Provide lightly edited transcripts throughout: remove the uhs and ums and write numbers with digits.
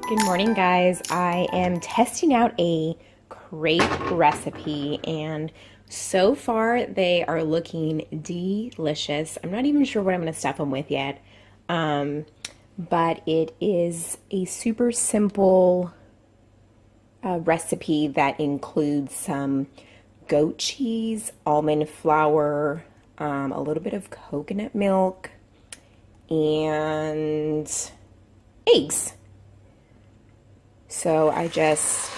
Good morning, guys. I am testing out a crepe recipe, and so far they are looking delicious. I'm not even sure what I'm going to stuff them with yet, but it is a super simple recipe that includes some goat cheese, almond flour, a little bit of coconut milk, and eggs. So I just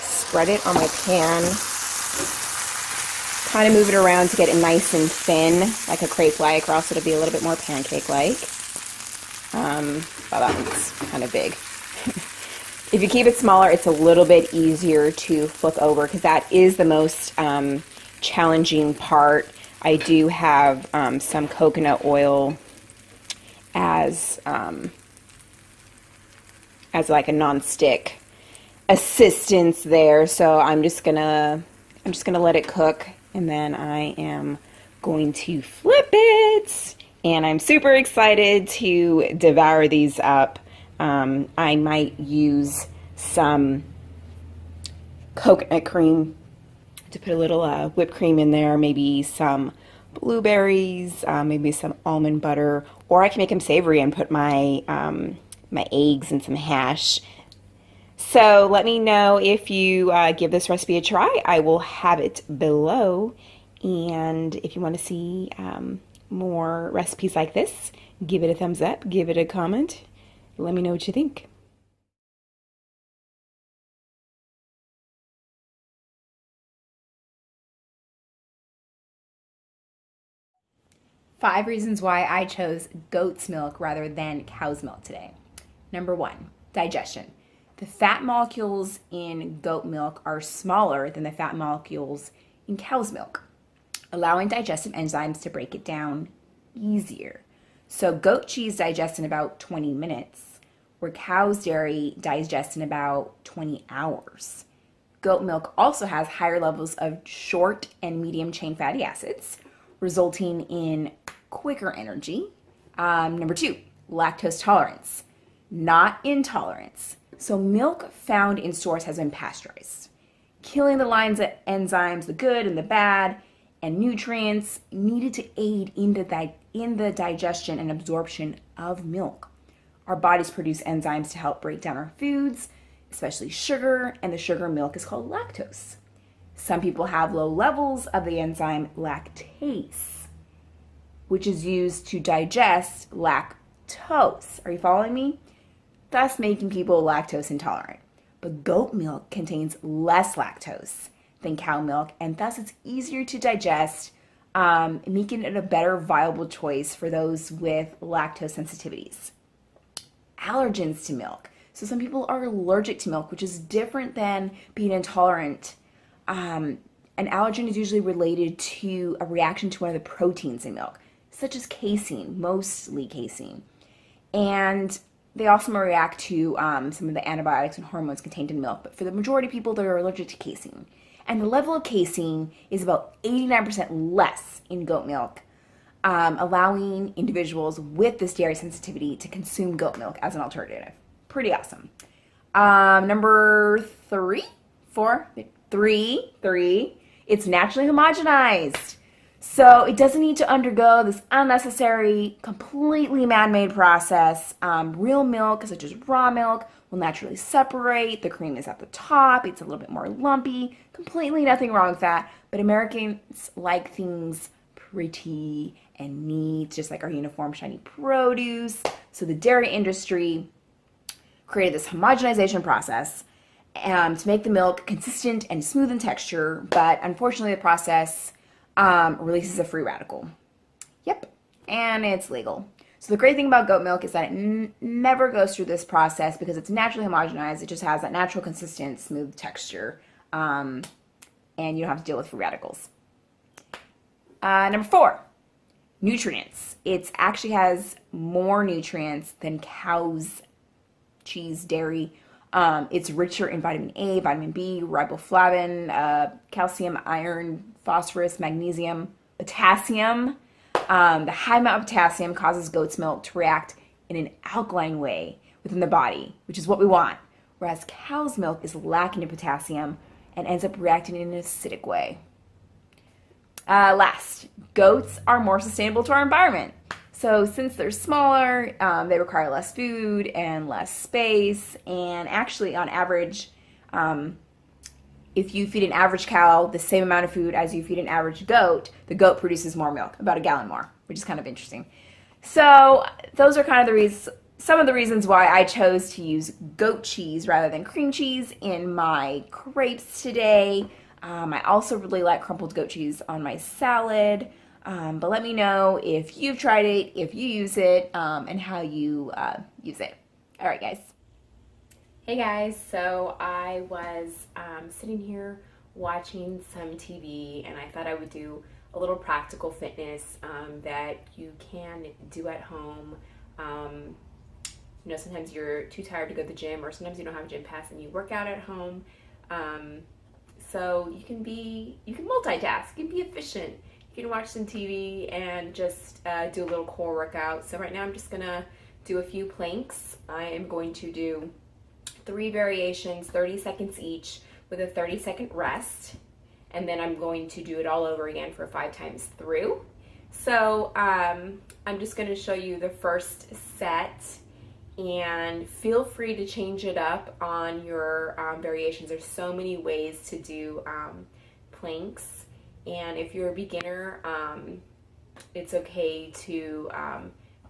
spread it on my pan, kind of move it around to get it nice and thin, like a crepe-like, or else it'll be a little bit more pancake-like. Well, that one's kind of big. If you keep it smaller, it's a little bit easier to flip over because that is the most challenging part. I do have some coconut oil as like a non-stick assistance there, so I'm just gonna let it cook, and then I am going to flip it, and I'm super excited to devour these up. I might use some coconut cream to put a little whipped cream in there, maybe some blueberries, maybe some almond butter, or I can make them savory and put my my eggs and some hash. So let me know if you give this recipe a try. I will have it below. And if you want to see more recipes like this, give it a thumbs up, give it a comment. Let me know what you think. Five reasons why I chose goat's milk rather than cow's milk today. Number one, digestion. The fat molecules in goat milk are smaller than the fat molecules in cow's milk, allowing digestive enzymes to break it down easier. So goat cheese digests in about 20 minutes, where cow's dairy digests in about 20 hours. Goat milk also has higher levels of short and medium chain fatty acids, resulting in quicker energy. Number two, lactose tolerance, not intolerance. So milk found in stores has been pasteurized, killing the lines of enzymes, the good and the bad, and nutrients needed to aid in the digestion and absorption of milk. Our bodies produce enzymes to help break down our foods, especially sugar, and the sugar in milk is called lactose. Some people have low levels of the enzyme lactase, which is used to digest lactose. Are you following me? Thus making people lactose intolerant. But goat milk contains less lactose than cow milk, and thus it's easier to digest, making it a better viable choice for those with lactose sensitivities. Allergens to milk. So some people are allergic to milk, which is different than being intolerant. An allergen is usually related to a reaction to one of the proteins in milk, such as casein, mostly casein. And they also may react to some of the antibiotics and hormones contained in milk. But for the majority of people, they're allergic to casein. And the level of casein is about 89% less in goat milk, allowing individuals with this dairy sensitivity to consume goat milk as an alternative. Pretty awesome. Number three, it's naturally homogenized. So it doesn't need to undergo this unnecessary, completely man-made process. Real milk, such as raw milk, will naturally separate. The cream is at the top. It's a little bit more lumpy. Completely nothing wrong with that. But Americans like things pretty and neat, just like our uniform shiny produce. So the dairy industry created this homogenization process to make the milk consistent and smooth in texture. But unfortunately, the process releases a free radical. Yep, and it's legal. So the great thing about goat milk is that it never goes through this process because it's naturally homogenized. It just has that natural, consistent, smooth texture, and you don't have to deal with free radicals. Number four, nutrients. It actually has more nutrients than cow's cheese, dairy. It's richer in vitamin A, vitamin B, riboflavin, calcium, iron, phosphorus, magnesium, potassium. The high amount of potassium causes goat's milk to react in an alkaline way, within the body, which is what we want. Whereas cow's milk is lacking in potassium and ends up reacting in an acidic way. Last, goats are more sustainable to our environment. So since they're smaller, they require less food and less space. And actually, on average, if you feed an average cow the same amount of food as you feed an average goat, the goat produces more milk, about a gallon more, which is kind of interesting. So those are kind of some of the reasons why I chose to use goat cheese rather than cream cheese in my crepes today. I also really like crumpled goat cheese on my salad. But let me know if you've tried it, if you use it, and how you use it. All right, guys. Hey guys, so I was sitting here watching some TV, and I thought I would do a little practical fitness that you can do at home. You know, sometimes you're too tired to go to the gym, or sometimes you don't have a gym pass and you work out at home. So you can multitask, you can be efficient. You can watch some TV and just do a little core workout. So right now I'm just gonna do a few planks. I am going to do 3 variations, 30 seconds each, with a 30-second rest. And then I'm going to do it all over again for 5 times through. So I'm just gonna show you the first set, and feel free to change it up on your variations. There's so many ways to do planks. And if you're a beginner, it's okay to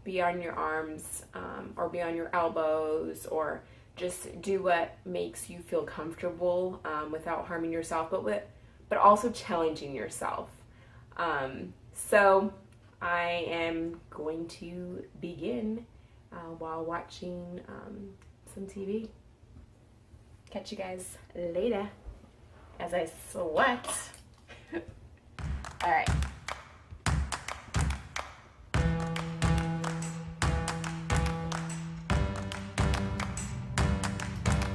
be on your arms or be on your elbows, or just do what makes you feel comfortable without harming yourself, but also challenging yourself. So I am going to begin while watching some TV. Catch you guys later as I sweat. All right.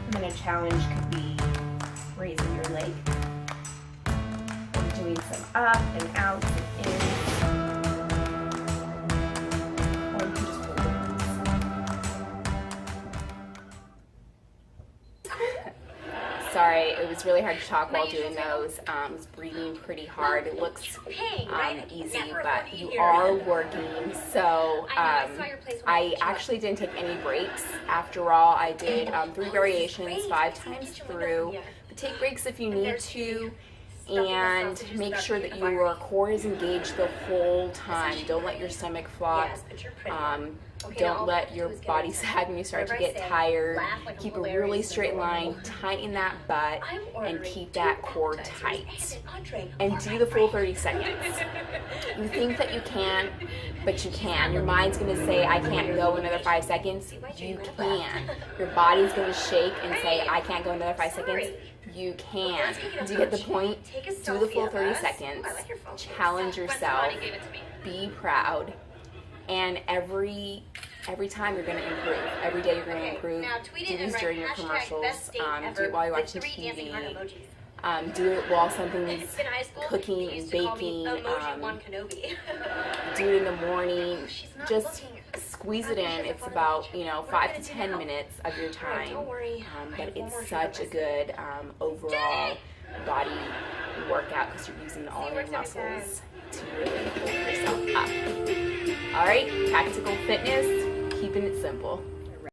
And then a challenge could be raising your leg, and doing some up and out and in. Or you can just hold it. Sorry, it was really hard to talk while doing those. I was breathing pretty hard. It looks easy, but you are working. So I actually didn't take any breaks. After all, I did 3 variations, 5 times through. But take breaks if you need to, and make sure that your core is engaged the whole time. Don't let your stomach flop. Don't let your body sag when you start to get tired. Keep a really straight line, tighten that butt, and keep that core tight. And do the full 30 seconds. You think that you can't, but you can. Your mind's going to say, I can't go another 5 seconds. You can. Your body's going to shake and say, I can't go another 5 seconds. You can. Do you get the point? Do the full 30 seconds. Challenge yourself. Be proud. And every time you're going to improve. Every day you're going to improve. Do these during your commercials. Do it while you're watching TV. Do it while something's cooking and baking. Do it in the morning. Just squeeze it in. It's about 5 to 10 minutes of your time. But it's such a good overall body workout because you're using all your muscles to really hold yourself up. All right, tactical fitness, keeping it simple.